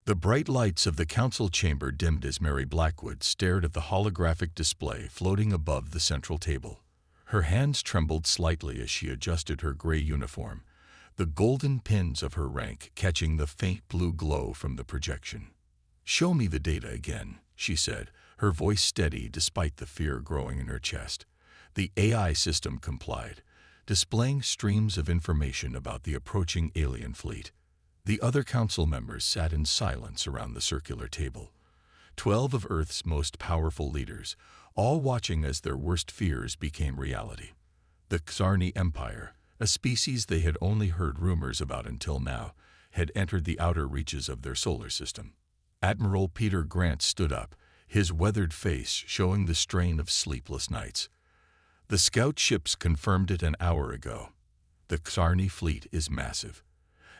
The bright lights of the council chamber dimmed as Mary Blackwood stared at the holographic display floating above the central table. Her hands trembled slightly as she adjusted her gray uniform, the golden pins of her rank catching the faint blue glow from the projection. "Show me the data again," she said, her voice steady despite the fear growing in her chest. The AI system complied, displaying streams of information about the approaching alien fleet. The other council members sat in silence around the circular table. 12 of Earth's most powerful leaders, all watching as their worst fears became reality. The Xarni Empire, a species they had only heard rumors about until now, had entered the outer reaches of their solar system. Admiral Peter Grant stood up, his weathered face showing the strain of sleepless nights. "The scout ships confirmed it an hour ago. The Xarni fleet is massive.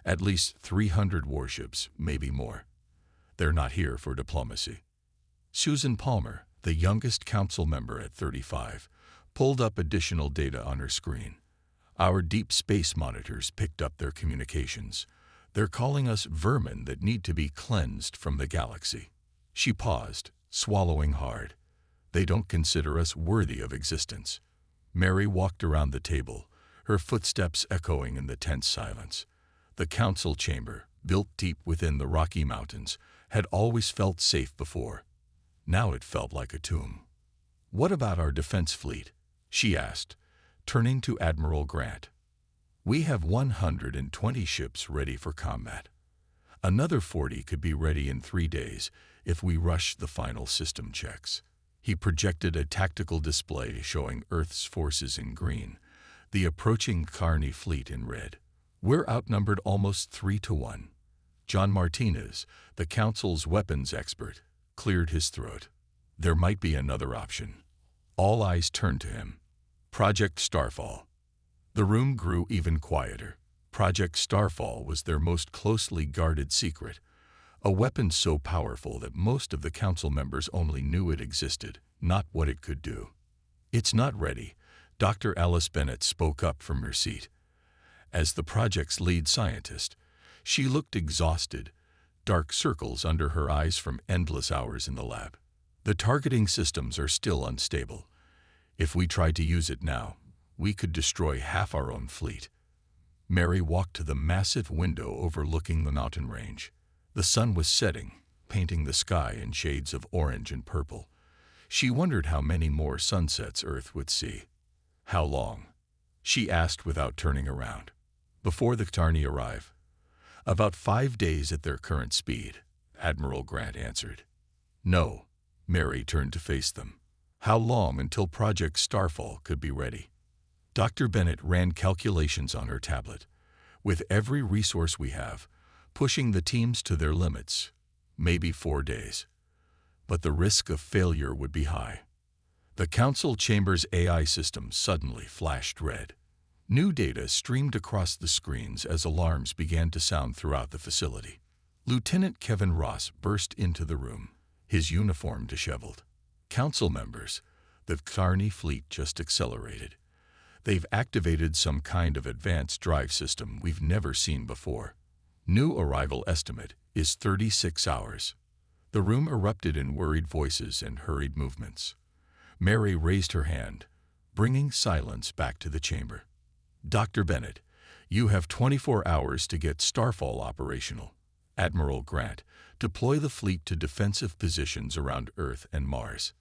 At least 300 warships, maybe more. They're not here for diplomacy." Susan Palmer, the youngest council member at 35, pulled up additional data on her screen. "Our deep space monitors picked up their communications. They're calling us vermin that need to be cleansed from the galaxy." She paused, swallowing hard. "They don't consider us worthy of existence." Mary walked around the table, her footsteps echoing in the tense silence. The council chamber, built deep within the Rocky Mountains, had always felt safe before. Now it felt like a tomb. "What about our defense fleet?" she asked, turning to Admiral Grant. "We have 120 ships ready for combat. Another 40 could be ready in 3 days if we rush the final system checks." He projected a tactical display showing Earth's forces in green, the approaching Xarni fleet in red. "We're outnumbered almost 3-1. John Martinez, the council's weapons expert, cleared his throat. There might be another option. All eyes turned to him. Project Starfall. The room grew even quieter. Project Starfall was their most closely guarded secret, a weapon so powerful that most of the council members only knew it existed, not what it could do. "It's not ready," Dr. Alice Bennett spoke up from her seat. As the project's lead scientist, she looked exhausted, dark circles under her eyes from endless hours in the lab. "The targeting systems are still unstable. If we tried to use it now, we could destroy half our own fleet." Mary walked to the massive window overlooking the mountain range. The sun was setting, painting the sky in shades of orange and purple. She wondered how many more sunsets Earth would see. "How long?" she asked without turning around. "Before the Xarni arrive?" "About 5 days at their current speed," Admiral Grant answered. "No." Mary turned to face them. "How long until Project Starfall could be ready?" Dr. Bennett ran calculations on her tablet. "With every resource we have, pushing the teams to their limits, maybe 4 days. But the risk of failure would be high." The council chamber's AI system suddenly flashed red. New data streamed across the screens as alarms began to sound throughout the facility. Lieutenant Kevin Ross burst into the room, his uniform disheveled. "Council members, the Xarni fleet just accelerated. They've activated some kind of advanced drive system we've never seen before. New arrival estimate is 36 hours. The room erupted in worried voices and hurried movements. Mary raised her hand, bringing silence back to the chamber. "Dr. Bennett, you have 24 hours to get Starfall operational. Admiral Grant, deploy the fleet to defensive positions around Earth and Mars.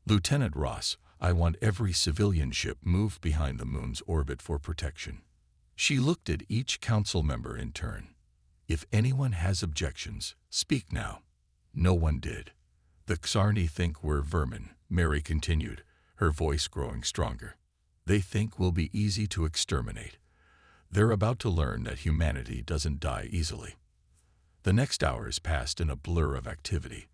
Lieutenant Ross, I want every civilian ship moved behind the moon's orbit for protection." She looked at each council member in turn. "If anyone has objections, speak now." No one did. "The Xarni think we're vermin," Mary continued, her voice growing stronger. "They think we'll be easy to exterminate. They're about to learn that humanity doesn't die easily." The next hours passed in a blur of activity.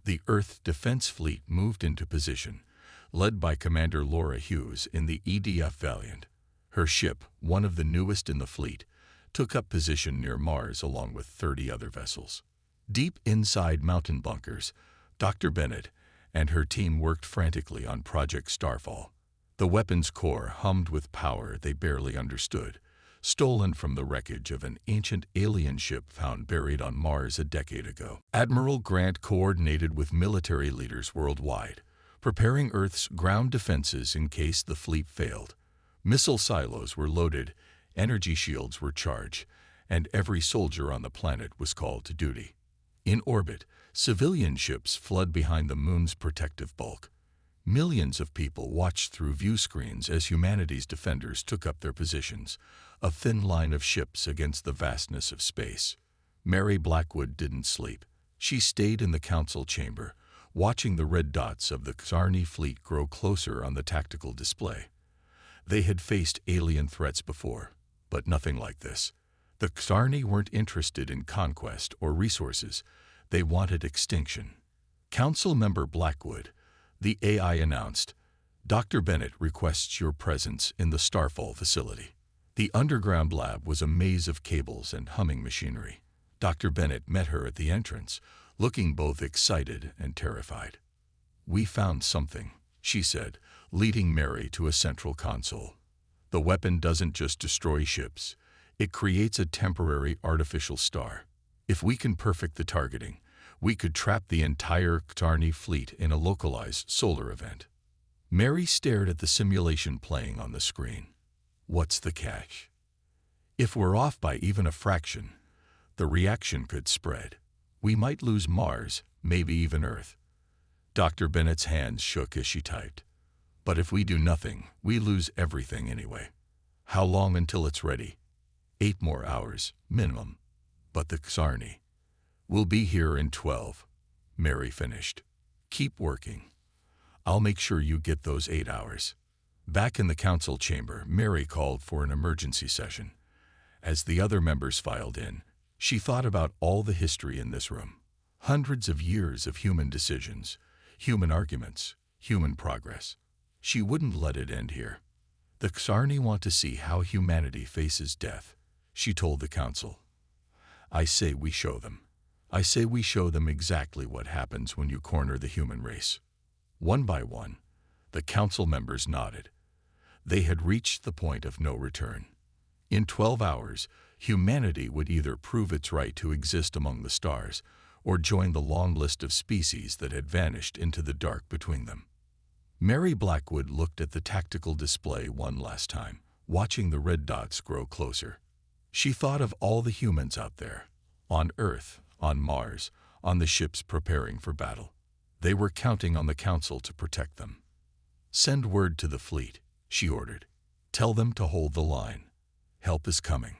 The Earth Defense Fleet moved into position, led by Commander Laura Hughes in the EDF Valiant. Her ship, one of the newest in the fleet, took up position near Mars along with 30 other vessels. Deep inside mountain bunkers, Dr. Bennett and her team worked frantically on Project Starfall. The weapons core hummed with power they barely understood, stolen from the wreckage of an ancient alien ship found buried on Mars a decade ago. Admiral Grant coordinated with military leaders worldwide, preparing Earth's ground defenses in case the fleet failed. Missile silos were loaded, energy shields were charged, and every soldier on the planet was called to duty. In orbit, civilian ships flood behind the moon's protective bulk. Millions of people watched through view screens as humanity's defenders took up their positions, a thin line of ships against the vastness of space. Mary Blackwood didn't sleep. She stayed in the council chamber, watching the red dots of the Xarni fleet grow closer on the tactical display. They had faced alien threats before, but nothing like this. The Xarni weren't interested in conquest or resources. They wanted extinction. Council member Blackwood, the AI announced, "Dr. Bennett requests your presence in the Starfall facility." The underground lab was a maze of cables and humming machinery. Dr. Bennett met her at the entrance, looking both excited and terrified. "We found something," she said, leading Mary to a central console. "The weapon doesn't just destroy ships. It creates a temporary artificial star. If we can perfect the targeting, we could trap the entire Xarni fleet in a localized solar event." Mary stared at the simulation playing on the screen. What's the catch? If we're off by even a fraction, the reaction could spread. We might lose Mars, maybe even Earth. Dr. Bennett's hands shook as she typed. "But if we do nothing, we lose everything anyway. How long until it's ready?" 8 more hours, minimum. "But the Xarni." "We'll be here in 12, Mary finished. "Keep working. I'll make sure you get those 8 hours. Back in the council chamber, Mary called for an emergency session. As the other members filed in, she thought about all the history in this room. Hundreds of years of human decisions, human arguments, human progress. She wouldn't let it end here. "The Xarni want to see how humanity faces death," she told the council. "I say we show them. I say we show them exactly what happens when you corner the human race." One by one, the council members nodded. They had reached the point of no return. In 12 hours, humanity would either prove its right to exist among the stars or join the long list of species that had vanished into the dark between them. Mary Blackwood looked at the tactical display one last time, watching the red dots grow closer. She thought of all the humans out there, on Earth, on Mars, on the ships preparing for battle. They were counting on the council to protect them. "Send word to the fleet," she ordered. "Tell them to hold the line. Help is coming."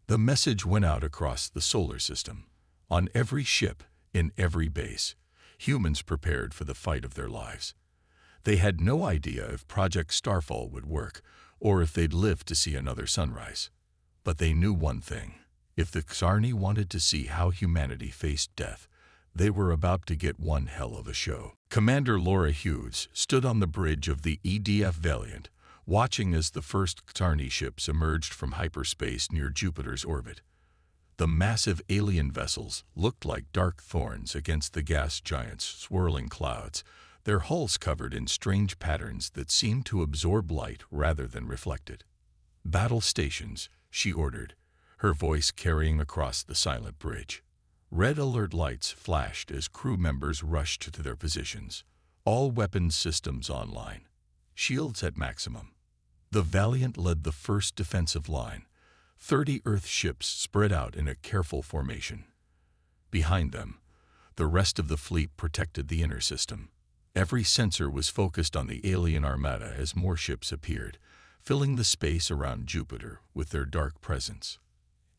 The message went out across the solar system. On every ship, in every base, humans prepared for the fight of their lives. They had no idea if Project Starfall would work or if they'd live to see another sunrise. But they knew one thing. If the Xarni wanted to see how humanity faced death, they were about to get one hell of a show. Commander Laura Hughes stood on the bridge of the EDF Valiant, watching as the first Xarni ships emerged from hyperspace near Jupiter's orbit. The massive alien vessels looked like dark thorns against the gas giant's swirling clouds, their hulls covered in strange patterns that seemed to absorb light rather than reflect it. "Battle stations," she ordered, her voice carrying across the silent bridge. Red alert lights flashed as crew members rushed to their positions. All weapons systems online. Shields at maximum. The Valiant led the first defensive line, 30 Earth ships spread out in a careful formation. Behind them, the rest of the fleet protected the inner system. Every sensor was focused on the alien armada as more ships appeared, filling the space around Jupiter with their dark presence.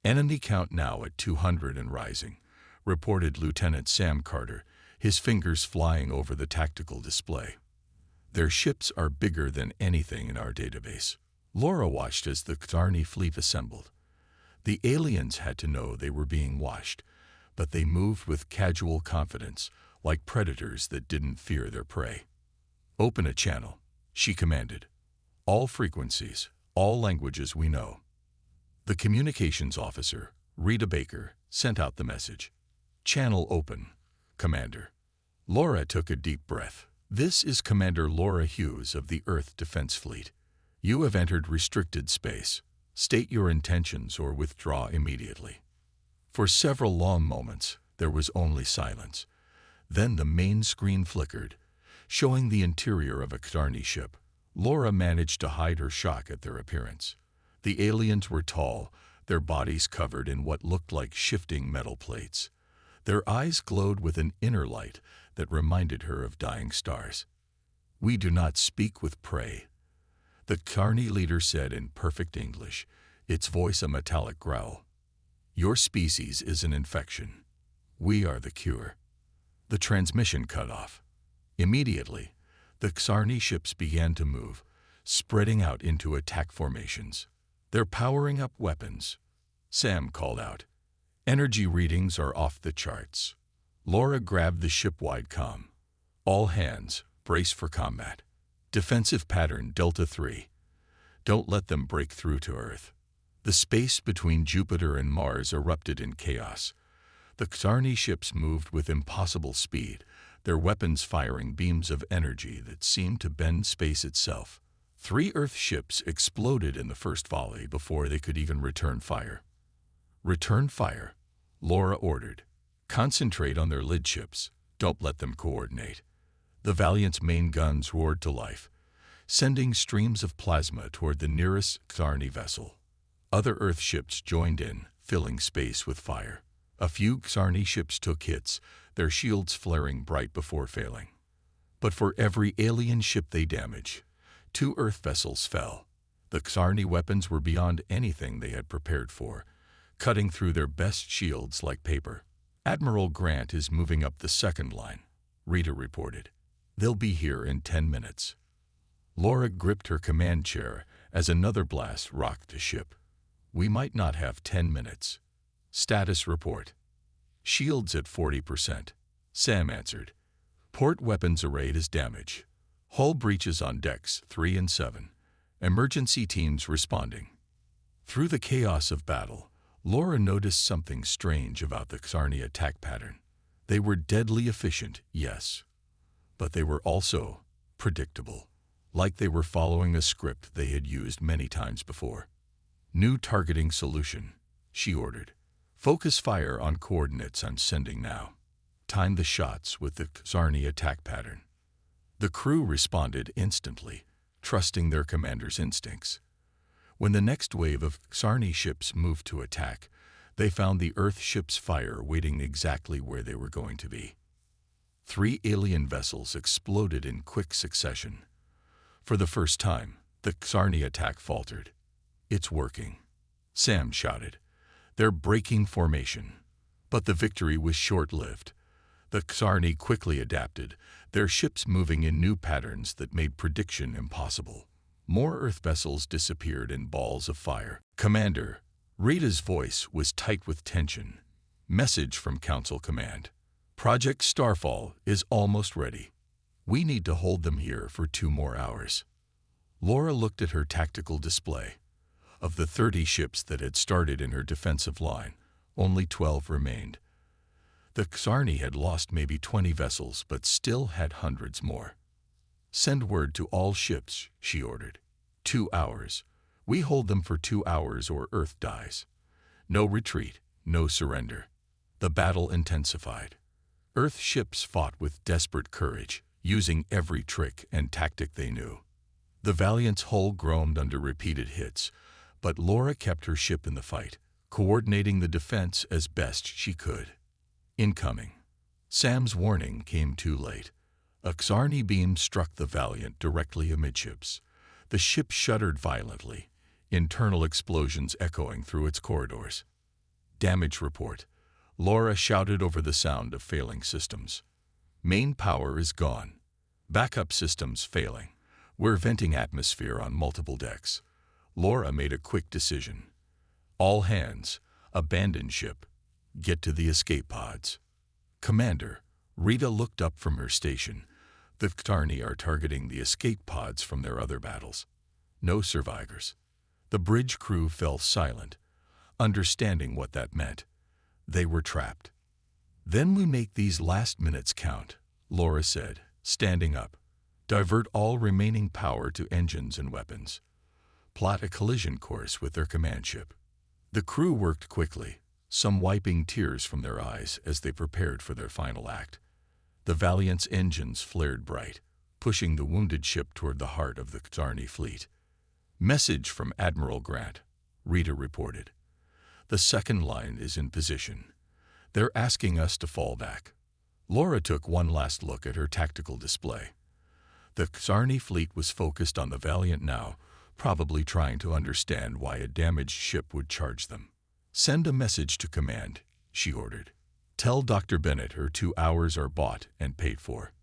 "Enemy count now at 200 and rising," reported Lieutenant Sam Carter, his fingers flying over the tactical display. "Their ships are bigger than anything in our database." Laura watched as the Xarni fleet assembled. The aliens had to know they were being watched, but they moved with casual confidence, like predators that didn't fear their prey. "Open a channel," she commanded. "All frequencies, all languages we know." The communications officer, Rita Baker, sent out the message. "Channel open, Commander." Laura took a deep breath. "This is Commander Laura Hughes of the Earth Defense Fleet. You have entered restricted space. State your intentions or withdraw immediately." For several long moments, there was only silence. Then the main screen flickered, showing the interior of a Xarni ship. Laura managed to hide her shock at their appearance. The aliens were tall, their bodies covered in what looked like shifting metal plates. Their eyes glowed with an inner light that reminded her of dying stars. "We do not speak with prey," the Xarni leader said in perfect English, its voice a metallic growl. "Your species is an infection. We are the cure." The transmission cut off. Immediately, the Xarni ships began to move, spreading out into attack formations. "They're powering up weapons," Sam called out. "Energy readings are off the charts." Laura grabbed the ship-wide comm. "All hands, brace for combat. Defensive pattern Delta 3. Don't let them break through to Earth." The space between Jupiter and Mars erupted in chaos. The Xarni ships moved with impossible speed, their weapons firing beams of energy that seemed to bend space itself. 3 Earth ships exploded in the first volley before they could even return fire. "Return fire," Laura ordered. "Concentrate on their lid ships. Don't let them coordinate." The Valiant's main guns roared to life, sending streams of plasma toward the nearest Xarni vessel. Other Earth ships joined in, filling space with fire. A few Xarni ships took hits, their shields flaring bright before failing. But for every alien ship they damaged, 2 Earth vessels fell. The Xarni weapons were beyond anything they had prepared for, cutting through their best shields like paper. "Admiral Grant is moving up the second line," Rita reported. "They'll be here in 10 minutes." Laura gripped her command chair as another blast rocked the ship. "We might not have 10 minutes. Status report." "Shields at 40%. Sam answered. "Port weapons array is damaged. Hull breaches on decks 3 and 7. Emergency teams responding." Through the chaos of battle, Laura noticed something strange about the Xarni attack pattern. They were deadly efficient, yes, but they were also predictable, like they were following a script they had used many times before. "New targeting solution," she ordered. "Focus fire on coordinates I'm sending now. Time the shots with the Xarni attack pattern." The crew responded instantly, trusting their commander's instincts. When the next wave of Xarni ships moved to attack, they found the Earth ships' fire waiting exactly where they were going to be. 3 alien vessels exploded in quick succession. For the first time, the Xarni attack faltered. "It's working," Sam shouted. "They're breaking formation." But the victory was short-lived. The Xarni quickly adapted, their ships moving in new patterns that made prediction impossible. More Earth vessels disappeared in balls of fire. "Commander," Rita's voice was tight with tension. "Message from Council Command. Project Starfall is almost ready. We need to hold them here for 2 more hours." Laura looked at her tactical display. Of the 30 ships that had started in her defensive line, only 12 remained. The Xarni had lost maybe 20 vessels, but still had hundreds more. "Send word to all ships," she ordered. 2 hours. We hold them for 2 hours or Earth dies. No retreat, no surrender. The battle intensified. Earth ships fought with desperate courage, using every trick and tactic they knew. The Valiant's hull groaned under repeated hits, but Laura kept her ship in the fight, coordinating the defense as best she could. "Incoming." Sam's warning came too late. A Xarni beam struck the Valiant directly amidships. The ship shuddered violently, internal explosions echoing through its corridors. "Damage report," Laura shouted over the sound of failing systems. "Main power is gone. Backup systems failing. We're venting atmosphere on multiple decks." Laura made a quick decision. "All hands, abandon ship. Get to the escape pods." "Commander," Rita looked up from her station. "The Xarni are targeting the escape pods from their other battles. No survivors." The bridge crew fell silent, understanding what that meant. They were trapped. "Then we make these last minutes count," Laura said, standing up. "Divert all remaining power to engines and weapons. plot a collision course with their command ship. The crew worked quickly, some wiping tears from their eyes as they prepared for their final act. The Valiant's engines flared bright, pushing the wounded ship toward the heart of the Xarni fleet. "Message from Admiral Grant," Rita reported. "The second line is in position. They're asking us to fall back." Laura took one last look at her tactical display. The Xarni fleet was focused on the Valiant now, probably trying to understand why a damaged ship would charge them. "Send a message to command," she ordered. "Tell Dr. Bennett her 2 hours are bought and paid for.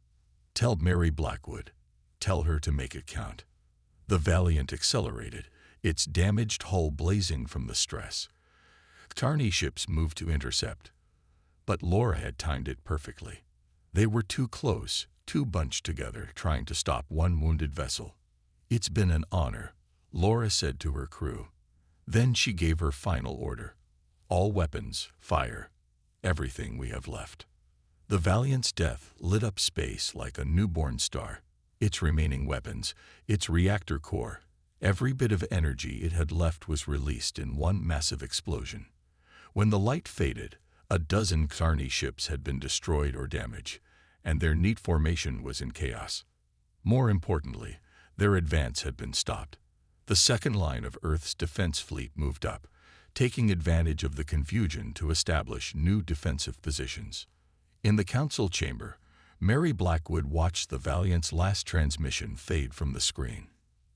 Tell Mary Blackwood. Tell her to make it count." The Valiant accelerated, its damaged hull blazing from the stress. Xarni ships moved to intercept, but Laura had timed it perfectly. They were too close, too bunched together, trying to stop one wounded vessel. "It's been an honor," Laura said to her crew. Then she gave her final order. "All weapons, fire. Everything we have left." The Valiant's death lit up space like a newborn star. Its remaining weapons, its reactor core, every bit of energy it had left was released in one massive explosion. When the light faded, a dozen Xarni ships had been destroyed or damaged, and their neat formation was in chaos. More importantly, their advance had been stopped. The second line of Earth's defense fleet moved up, taking advantage of the confusion to establish new defensive positions. In the council chamber, Mary Blackwood watched the Valiant's last transmission fade from the screen.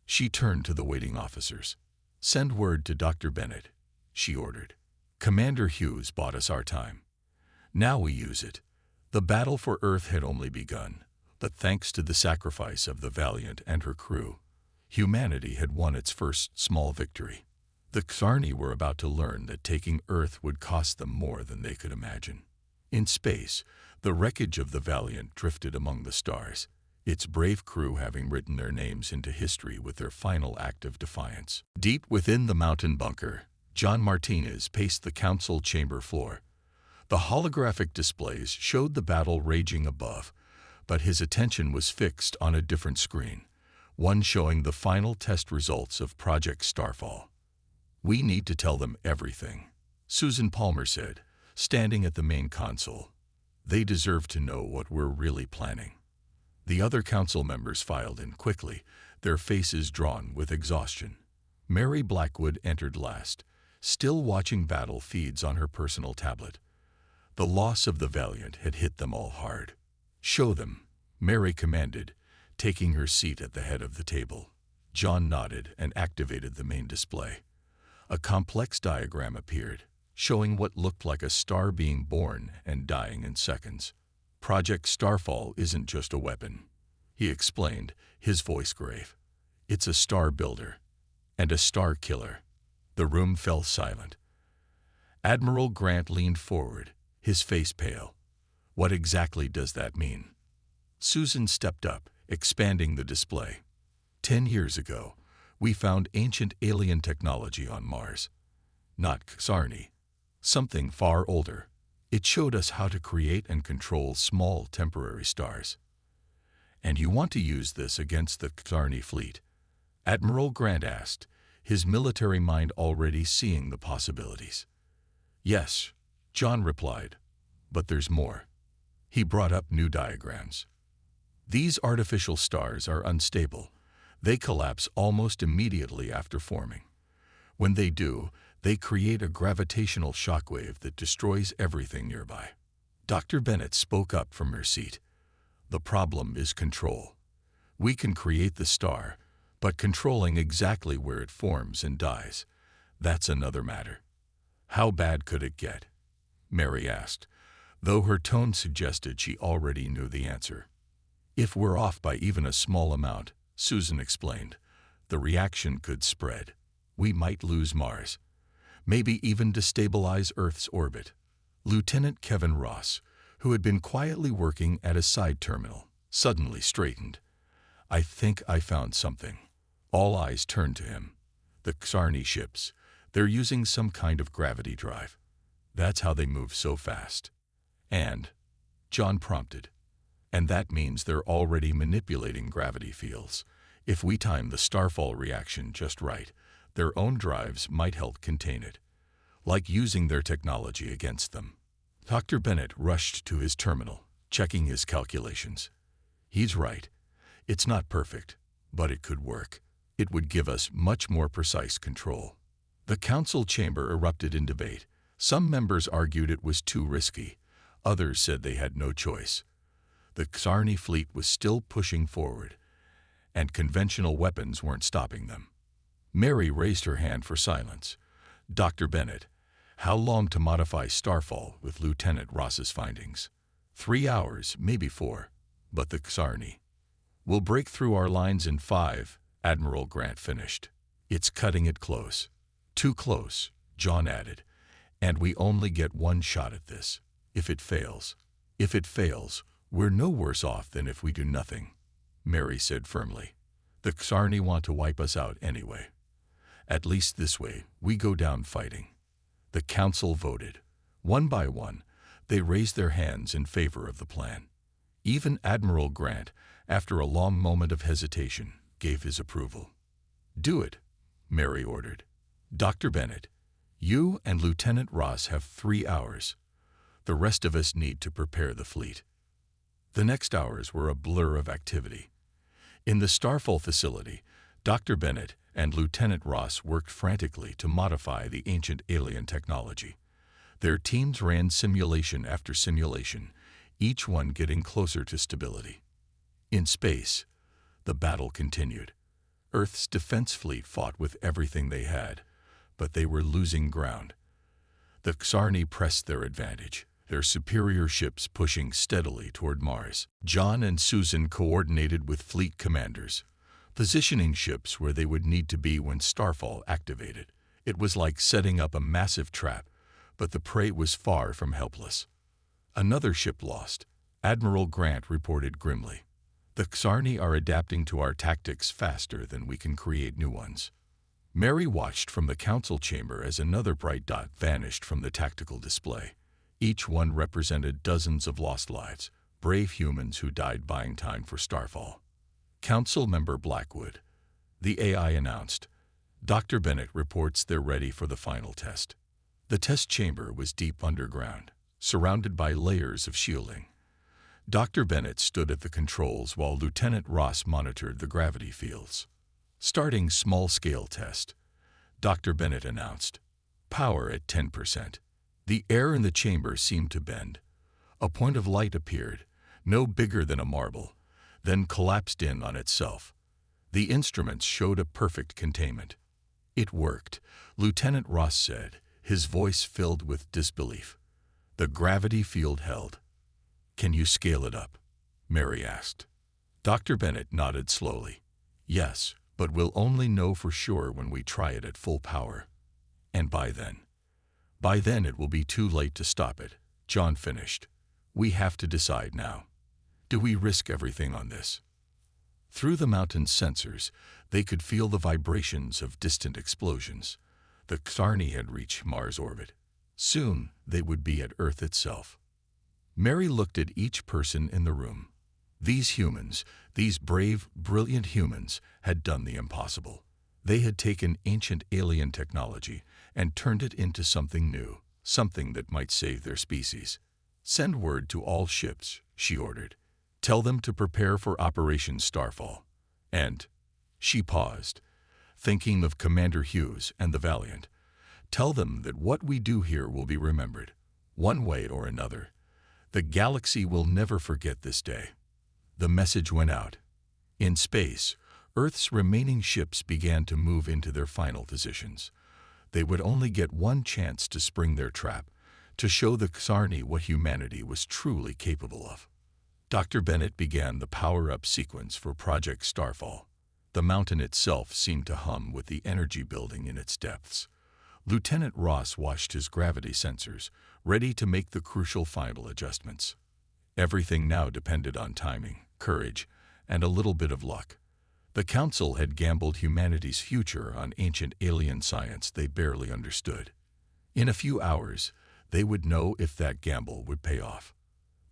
She turned to the waiting officers. "Send word to Dr. Bennett," she ordered. "Commander Hughes bought us our time. Now we use it." The battle for Earth had only begun, but thanks to the sacrifice of the Valiant and her crew, humanity had won its first small victory. The Xarni were about to learn that taking Earth would cost them more than they could imagine. In space, the wreckage of the Valiant drifted among the stars, its brave crew having written their names into history with their final act of defiance. Deep within the mountain bunker, John Martinez paced the council chamber floor. The holographic displays showed the battle raging above, but his attention was fixed on a different screen, one showing the final test results of Project Starfall. "We need to tell them everything," Susan Palmer said, standing at the main console. "They deserve to know what we're really planning." The other council members filed in quickly, their faces drawn with exhaustion. Mary Blackwood entered last, still watching battle feeds on her personal tablet. The loss of the Valiant had hit them all hard. "Show them," Mary commanded, taking her seat at the head of the table. John nodded and activated the main display. A complex diagram appeared, showing what looked like a star being born and dying in seconds. "Project Starfall isn't just a weapon," he explained, his voice grave. "It's a star builder and a star killer." The room fell silent. Admiral Grant leaned forward, his face pale. "What exactly does that mean?" Susan stepped up, expanding the display. 10 years ago, we found ancient alien technology on Mars. Not Xarni. Something far older. It showed us how to create and control small temporary stars. "And you want to use this against the Xarni fleet?" Admiral Grant asked, his military mind already seeing the possibilities. "Yes," John replied, "but there's more." He brought up new diagrams. "These artificial stars are unstable. They collapse almost immediately after forming. When they do, they create a gravitational shockwave that destroys everything nearby." Dr. Bennett spoke up from her seat. "The problem is control. We can create the star, but controlling exactly where it forms and dies, that's another matter." "How bad could it get?" Mary asked, though her tone suggested she already knew the answer. "If we're off by even a small amount," Susan explained, "the reaction could spread. We might lose Mars, maybe even destabilize Earth's orbit." Lieutenant Kevin Ross, who had been quietly working at a side terminal, suddenly straightened. "I think I found something." All eyes turned to him. "The Xarni ships, they're using some kind of gravity drive. That's how they move so fast." "And," John prompted, "and that means they're already manipulating gravity fields. If we time the starfall reaction just right, Their own drives might help contain it, like using their technology against them. Dr. Bennett rushed to his terminal, checking his calculations. He's right. It's not perfect, but it could work. It would give us much more precise control. The council chamber erupted in debate. Some members argued it was too risky. Others said they had no choice. The Xarni fleet was still pushing forward, and conventional weapons weren't stopping them. Mary raised her hand for silence. Dr. Bennett, how long to modify Starfall with Lieutenant Ross's findings? 3 hours, maybe 4. But the Xarni will break through our lines in 5, Admiral Grant finished. It's cutting it close. Too close, John added. And we only get one shot at this. If it fails, we're no worse off than if we do nothing, Mary said firmly. The Xarni want to wipe us out anyway. At least this way, we go down fighting. The council voted. One by one, they raised their hands in favor of the plan. Even Admiral Grant, after a long moment of hesitation, gave his approval. Do it, Mary ordered. Dr. Bennett, you and Lieutenant Ross have 3 hours. The rest of us need to prepare the fleet. The next hours were a blur of activity. In the Starfall facility, Dr. Bennett and Lieutenant Ross worked frantically to modify the ancient alien technology. Their teams ran simulation after simulation, each one getting closer to stability. In space, the battle continued. Earth's defense fleet fought with everything they had, but they were losing ground. The Xarni pressed their advantage, their superior ships pushing steadily toward Mars. John and Susan coordinated with fleet commanders, positioning ships where they would need to be when Starfall activated. It was like setting up a massive trap, but the prey was far from helpless. Another ship lost, Admiral Grant reported grimly. The Xarni are adapting to our tactics faster than we can create new ones. Mary watched from the council chamber as another bright dot vanished from the tactical display. Each one represented dozens of lost lives, brave humans who died buying time for Starfall. Council member Blackwood, the AI announced. Dr. Bennett reports they're ready for the final test. The test chamber was deep underground, surrounded by layers of shielding. Dr. Bennett stood at the controls while Lieutenant Ross monitored the gravity fields. Starting small-scale test, Dr. Bennett announced. Power at 10%. The air in the chamber seemed to bend. A point of light appeared, no bigger than a marble, then collapsed in on itself. The instruments showed a perfect containment. It worked, Lieutenant Ross said, his voice filled with disbelief. The gravity field held. Can you scale it up? Mary asked. Dr. Bennett nodded slowly. Yes, but we'll only know for sure when we try it at full power. And by then it will be too late to stop it, John finished. We have to decide now. Do we risk everything on this? Through the mountain's sensors, they could feel the vibrations of distant explosions. The Xarni had reached Mars orbit. Soon, they would be at Earth itself. Mary looked at each person in the room. These humans, these brave, brilliant humans, had done the impossible. They had taken ancient alien technology and turned it into something new, something that might save their species. Send word to all ships, she ordered. Tell them to prepare for Operation Starfall. And she paused, thinking of Commander Hughes and the Valiant. Tell them that what we do here will be remembered, one way or another. The galaxy will never forget this day. The message went out. In space, Earth's remaining ships began to move into their final positions. They would only get one chance to spring their trap, to show the Xarni what humanity was truly capable of. Dr. Bennett began the power-up sequence for Project Starfall. The mountain itself seemed to hum with the energy building in its depths. Lieutenant Ross watched his gravity sensors, ready to make the crucial final adjustments. Everything now depended on timing, courage, and a little bit of luck. The Council had gambled humanity's future on ancient alien science they barely understood. In a few hours, they would know if that gamble would pay off.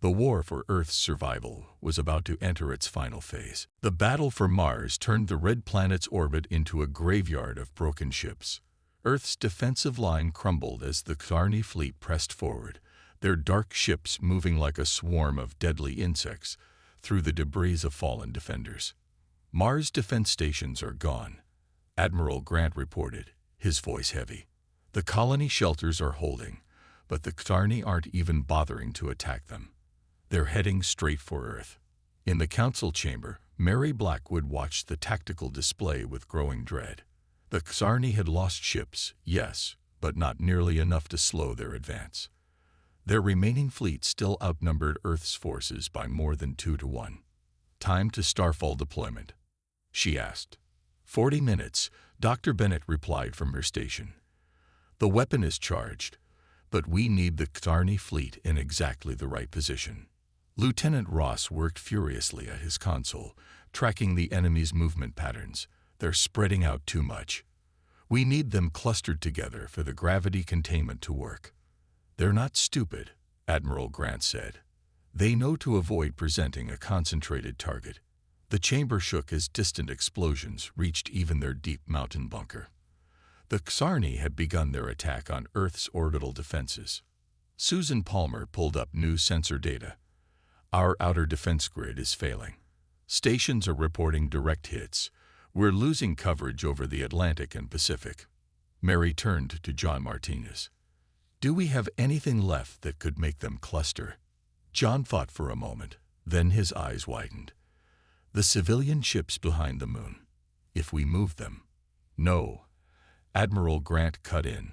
The war for Earth's survival was about to enter its final phase. The battle for Mars turned the red planet's orbit into a graveyard of broken ships. Earth's defensive line crumbled as the Xarni fleet pressed forward, their dark ships moving like a swarm of deadly insects through the debris of fallen defenders. Mars defense stations are gone, Admiral Grant reported, his voice heavy. The colony shelters are holding, but the Xarni aren't even bothering to attack them. They're heading straight for Earth. In the council chamber, Mary Blackwood watched the tactical display with growing dread. The Xarni had lost ships, yes, but not nearly enough to slow their advance. Their remaining fleet still outnumbered Earth's forces by more than 2 to 1. Time to Starfall deployment, she asked. 40 minutes, Dr. Bennett replied from her station. The weapon is charged, but we need the Xarni fleet in exactly the right position. Lieutenant Ross worked furiously at his console, tracking the enemy's movement patterns. They're spreading out too much. We need them clustered together for the gravity containment to work. They're not stupid, Admiral Grant said. They know to avoid presenting a concentrated target. The chamber shook as distant explosions reached even their deep mountain bunker. The Xarni had begun their attack on Earth's orbital defenses. Susan Palmer pulled up new sensor data. Our outer defense grid is failing. Stations are reporting direct hits. We're losing coverage over the Atlantic and Pacific. Mary turned to John Martinez. Do we have anything left that could make them cluster? John thought for a moment, then his eyes widened. The civilian ships behind the moon. If we move them. No. Admiral Grant cut in.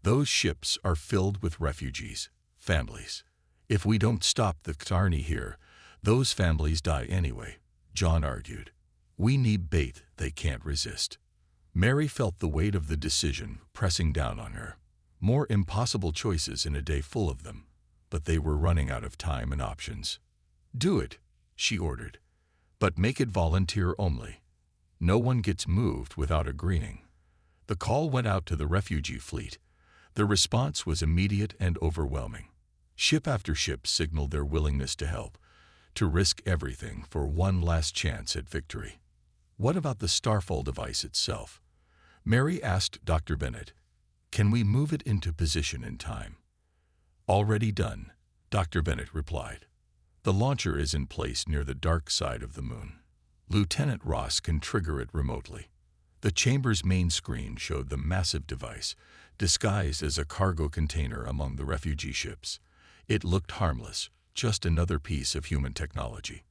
Those ships are filled with refugees, families. If we don't stop the Xarni here, those families die anyway, John argued. We need bait they can't resist. Mary felt the weight of the decision pressing down on her. More impossible choices in a day full of them, but they were running out of time and options. Do it, she ordered, but make it volunteer only. No one gets moved without agreeing. The call went out to the refugee fleet. The response was immediate and overwhelming. Ship after ship signaled their willingness to help, to risk everything for one last chance at victory. What about the Starfall device itself? Mary asked Dr. Bennett. Can we move it into position in time? Already done, Dr. Bennett replied. The launcher is in place near the dark side of the moon. Lieutenant Ross can trigger it remotely. The chamber's main screen showed the massive device, disguised as a cargo container among the refugee ships. It looked harmless, just another piece of human technology.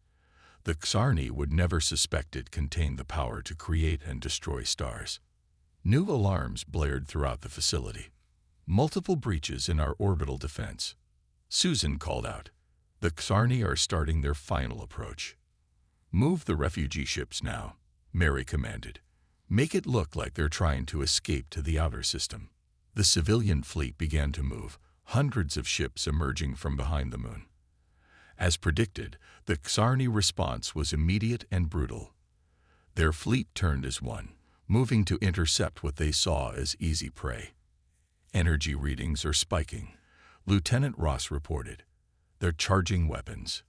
The Xarni would never suspect it contained the power to create and destroy stars. New alarms blared throughout the facility. Multiple breaches in our orbital defense. Susan called out. The Xarni are starting their final approach. Move the refugee ships now, Mary commanded. Make it look like they're trying to escape to the outer system. The civilian fleet began to move, hundreds of ships emerging from behind the moon. As predicted, the Xarni response was immediate and brutal. Their fleet turned as one, moving to intercept what they saw as easy prey. Energy readings are spiking, Lieutenant Ross reported. They're charging weapons.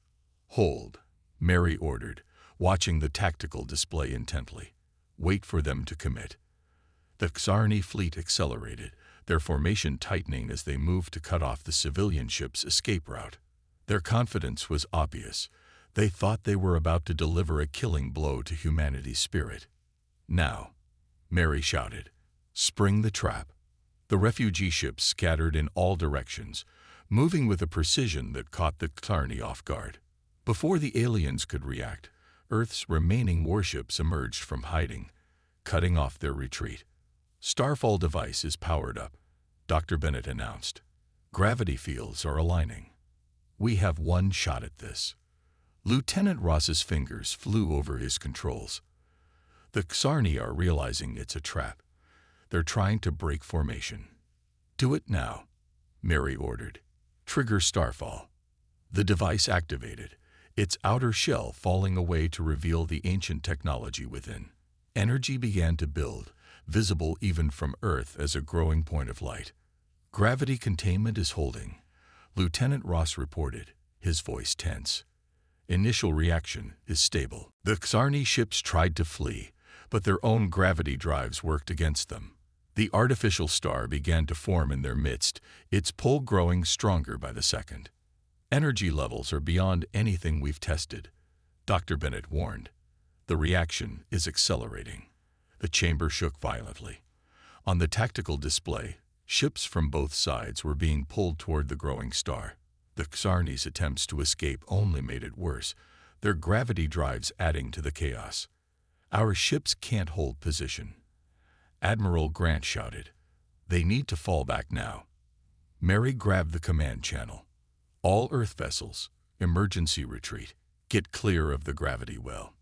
Hold, Mary ordered, watching the tactical display intently. Wait for them to commit. The Xarni fleet accelerated, their formation tightening as they moved to cut off the civilian ship's escape route. Their confidence was obvious. They thought they were about to deliver a killing blow to humanity's spirit. Now, Mary shouted, spring the trap. The refugee ships scattered in all directions, moving with a precision that caught the Xarni off guard. Before the aliens could react, Earth's remaining warships emerged from hiding, cutting off their retreat. Starfall device is powered up, Dr. Bennett announced. Gravity fields are aligning. We have one shot at this. Lieutenant Ross's fingers flew over his controls. The Xarni are realizing it's a trap. They're trying to break formation. Do it now, Mary ordered. Trigger Starfall. The device activated, its outer shell falling away to reveal the ancient technology within. Energy began to build, visible even from Earth as a growing point of light. Gravity containment is holding, Lieutenant Ross reported, his voice tense. Initial reaction is stable. The Xarni ships tried to flee, but their own gravity drives worked against them. The artificial star began to form in their midst, its pull growing stronger by the second. Energy levels are beyond anything we've tested, Dr. Bennett warned. The reaction is accelerating. The chamber shook violently. On the tactical display, ships from both sides were being pulled toward the growing star. The Xarni's attempts to escape only made it worse, their gravity drives adding to the chaos. Our ships can't hold position. Admiral Grant shouted. They need to fall back now. Mary grabbed the command channel. All Earth vessels, emergency retreat. Get clear of the gravity well.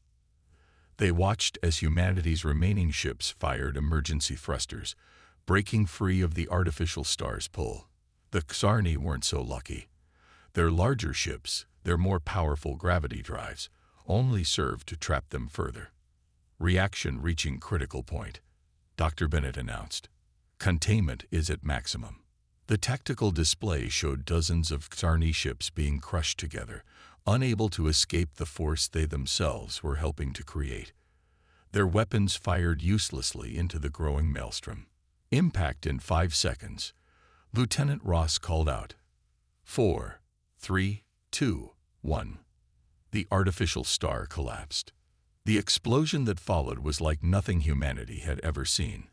They watched as humanity's remaining ships fired emergency thrusters, breaking free of the artificial star's pull. The Xarni weren't so lucky. Their larger ships, their more powerful gravity drives, only served to trap them further. Reaction reaching critical point, Dr. Bennett announced. Containment is at maximum. The tactical display showed dozens of Xarni ships being crushed together, unable to escape the force they themselves were helping to create. Their weapons fired uselessly into the growing maelstrom. Impact in 5 seconds. Lieutenant Ross called out. 4, 3, 2, 1. The artificial star collapsed. The explosion that followed was like nothing humanity had ever seen.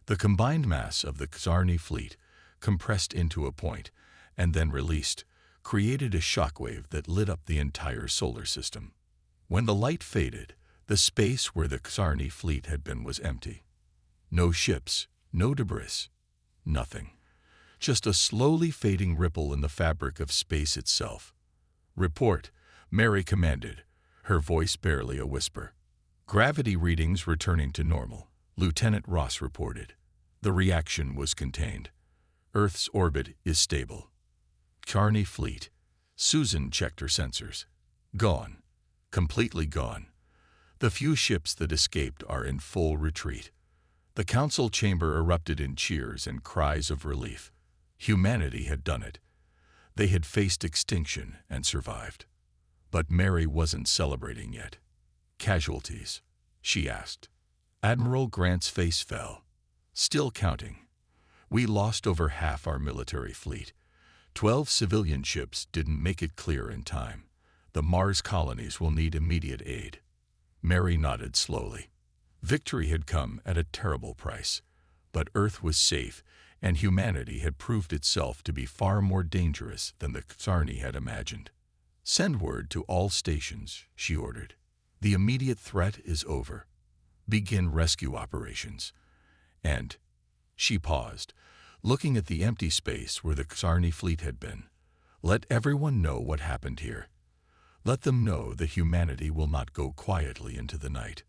The combined mass of the Xarni fleet, compressed into a point and then released, created a shockwave that lit up the entire solar system. When the light faded, the space where the Xarni fleet had been was empty. No ships, no debris, nothing. Just a slowly fading ripple in the fabric of space itself. Report, Mary commanded, her voice barely a whisper. Gravity readings returning to normal, Lieutenant Ross reported. The reaction was contained. Earth's orbit is stable. Xarni fleet. Susan checked her sensors. Gone. Completely gone. The few ships that escaped are in full retreat. The council chamber erupted in cheers and cries of relief. Humanity had done it. They had faced extinction and survived. But Mary wasn't celebrating yet. Casualties? She asked. Admiral Grant's face fell. Still counting. We lost over half our military fleet. 12 civilian ships didn't make it clear in time. The Mars colonies will need immediate aid. Mary nodded slowly. Victory had come at a terrible price, but Earth was safe, and humanity had proved itself to be far more dangerous than the Xarni had imagined. Send word to all stations, she ordered. The immediate threat is over. Begin rescue operations. And she paused, looking at the empty space where the Xarni fleet had been. Let everyone know what happened here. Let them know that humanity will not go quietly into the night.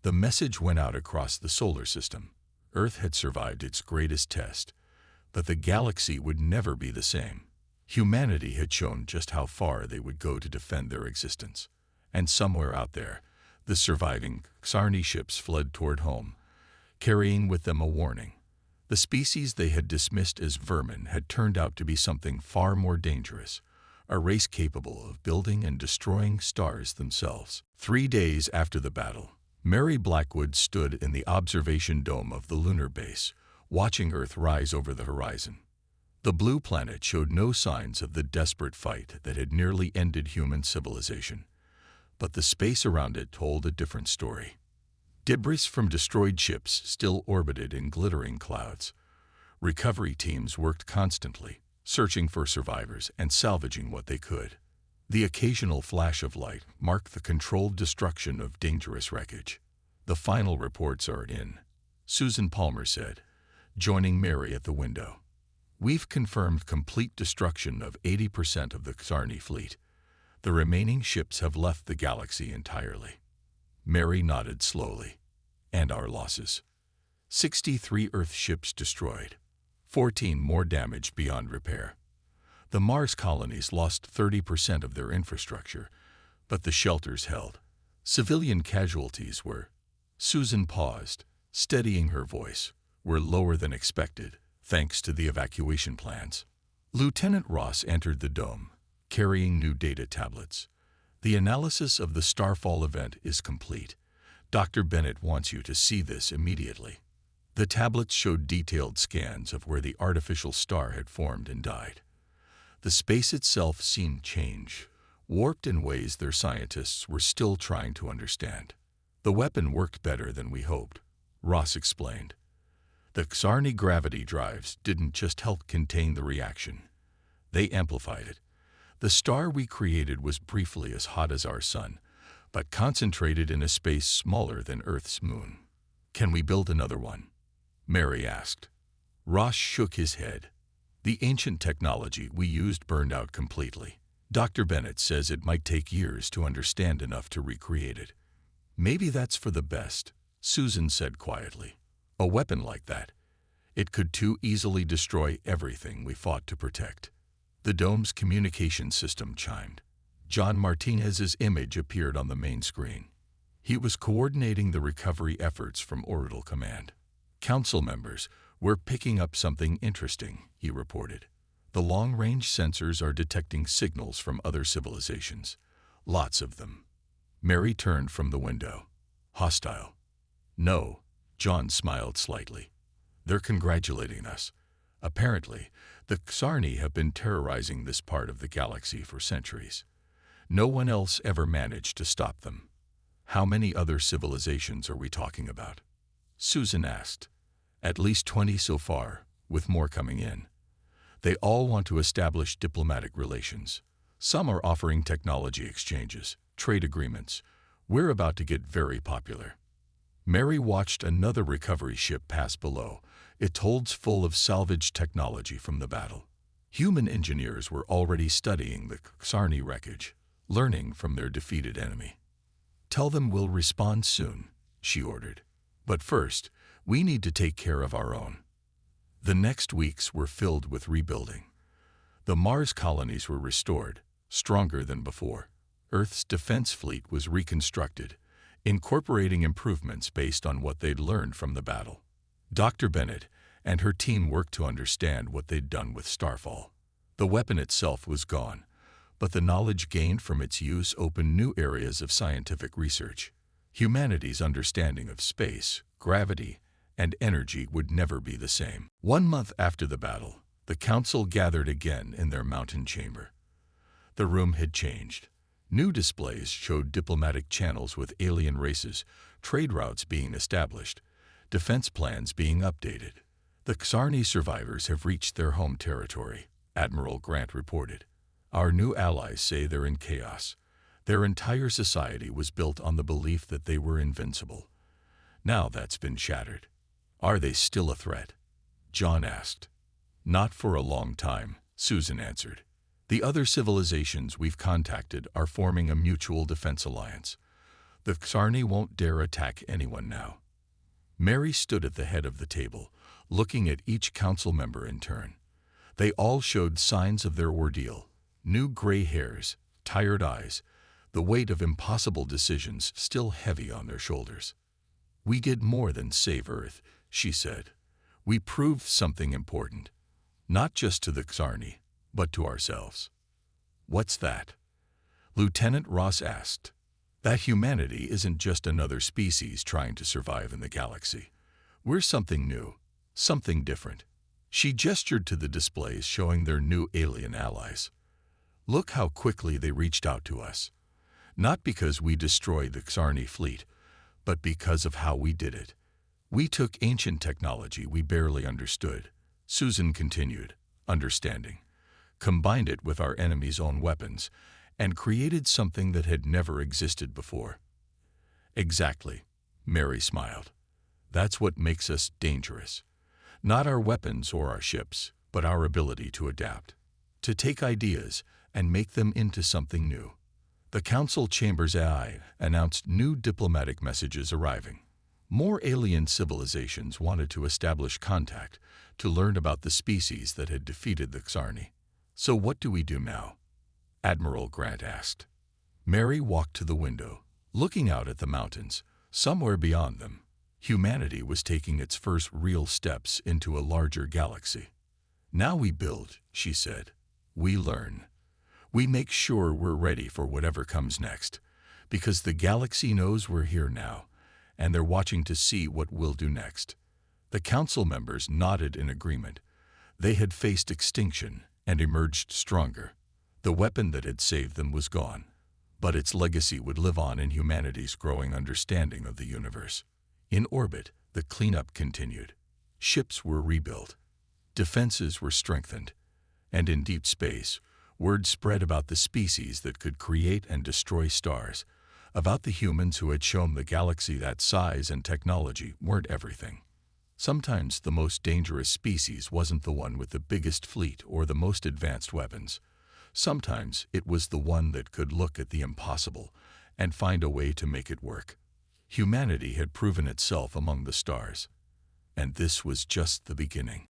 The message went out across the solar system. Earth had survived its greatest test, but the galaxy would never be the same. Humanity had shown just how far they would go to defend their existence. And somewhere out there, the surviving Xarni ships fled toward home, carrying with them a warning. The species they had dismissed as vermin had turned out to be something far more dangerous, a race capable of building and destroying stars themselves. 3 days after the battle, Mary Blackwood stood in the observation dome of the lunar base, watching Earth rise over the horizon. The blue planet showed no signs of the desperate fight that had nearly ended human civilization, but the space around it told a different story. Debris from destroyed ships still orbited in glittering clouds. Recovery teams worked constantly, searching for survivors and salvaging what they could. The occasional flash of light marked the controlled destruction of dangerous wreckage. The final reports are in, Susan Palmer said, joining Mary at the window. We've confirmed complete destruction of 80% of the Xarni fleet. The remaining ships have left the galaxy entirely. Mary nodded slowly. And our losses. 63 Earth ships destroyed. 14 more damaged beyond repair. The Mars colonies lost 30% of their infrastructure, but the shelters held. Civilian casualties were, Susan paused, steadying her voice, were lower than expected, thanks to the evacuation plans. Lieutenant Ross entered the dome, carrying new data tablets. The analysis of the starfall event is complete. Dr. Bennett wants you to see this immediately. The tablets showed detailed scans of where the artificial star had formed and died. The space itself seemed changed, warped in ways their scientists were still trying to understand. The weapon worked better than we hoped, Ross explained. The Xarni gravity drives didn't just help contain the reaction. They amplified it. The star we created was briefly as hot as our sun, but concentrated in a space smaller than Earth's moon. Can we build another one? Mary asked. Ross shook his head. The ancient technology we used burned out completely. Dr. Bennett says it might take years to understand enough to recreate it. Maybe that's for the best, Susan said quietly. A weapon like that, it could too easily destroy everything we fought to protect. The dome's communication system chimed. John Martinez's image appeared on the main screen. He was coordinating the recovery efforts from Orbital Command. Council members, we're picking up something interesting, he reported. The long-range sensors are detecting signals from other civilizations. Lots of them. Mary turned from the window. Hostile. No, John smiled slightly. They're congratulating us. Apparently, the Xarni have been terrorizing this part of the galaxy for centuries. No one else ever managed to stop them. How many other civilizations are we talking about? Susan asked. At least 20 so far, with more coming in. They all want to establish diplomatic relations. Some are offering technology exchanges, trade agreements. We're about to get very popular. Mary watched another recovery ship pass below, its holds full of salvaged technology from the battle. Human engineers were already studying the Xarni wreckage, learning from their defeated enemy. Tell them we'll respond soon, she ordered. But first, we need to take care of our own. The next weeks were filled with rebuilding. The Mars colonies were restored, stronger than before. Earth's defense fleet was reconstructed, incorporating improvements based on what they'd learned from the battle. Dr. Bennett and her team worked to understand what they'd done with Starfall. The weapon itself was gone, but the knowledge gained from its use opened new areas of scientific research. Humanity's understanding of space, gravity, and energy would never be the same. 1 month after the battle, the council gathered again in their mountain chamber. The room had changed. New displays showed diplomatic channels with alien races, trade routes being established, defense plans being updated. The Xarni survivors have reached their home territory, Admiral Grant reported. Our new allies say they're in chaos. Their entire society was built on the belief that they were invincible. Now that's been shattered. Are they still a threat? John asked. Not for a long time, Susan answered. The other civilizations we've contacted are forming a mutual defense alliance. The Xarni won't dare attack anyone now. Mary stood at the head of the table, looking at each council member in turn. They all showed signs of their ordeal. New gray hairs, tired eyes, the weight of impossible decisions still heavy on their shoulders. We did more than save Earth, she said. We proved something important, not just to the Xarni, but to ourselves. What's that? Lieutenant Ross asked. That humanity isn't just another species trying to survive in the galaxy. We're something new, something different. She gestured to the displays showing their new alien allies. Look how quickly they reached out to us. Not because we destroyed the Xarni fleet, but because of how we did it. We took ancient technology we barely understood, Susan continued, understanding, combined it with our enemy's own weapons, and created something that had never existed before. Exactly, Mary smiled. That's what makes us dangerous. Not our weapons or our ships, but our ability to adapt, to take ideas and make them into something new. The council chamber's AI announced new diplomatic messages arriving. More alien civilizations wanted to establish contact to learn about the species that had defeated the Xarni. So what do we do now? Admiral Grant asked. Mary walked to the window, looking out at the mountains. Somewhere beyond them, humanity was taking its first real steps into a larger galaxy. Now we build, she said. We learn. We make sure we're ready for whatever comes next, because the galaxy knows we're here now, and they're watching to see what we'll do next." The council members nodded in agreement. They had faced extinction and emerged stronger. The weapon that had saved them was gone, but its legacy would live on in humanity's growing understanding of the universe. In orbit, the cleanup continued. Ships were rebuilt. Defenses were strengthened. And in deep space, word spread about the species that could create and destroy stars, about the humans who had shown the galaxy that size and technology weren't everything. Sometimes the most dangerous species wasn't the one with the biggest fleet or the most advanced weapons. Sometimes it was the one that could look at the impossible and find a way to make it work. Humanity had proven itself among the stars, and this was just the beginning.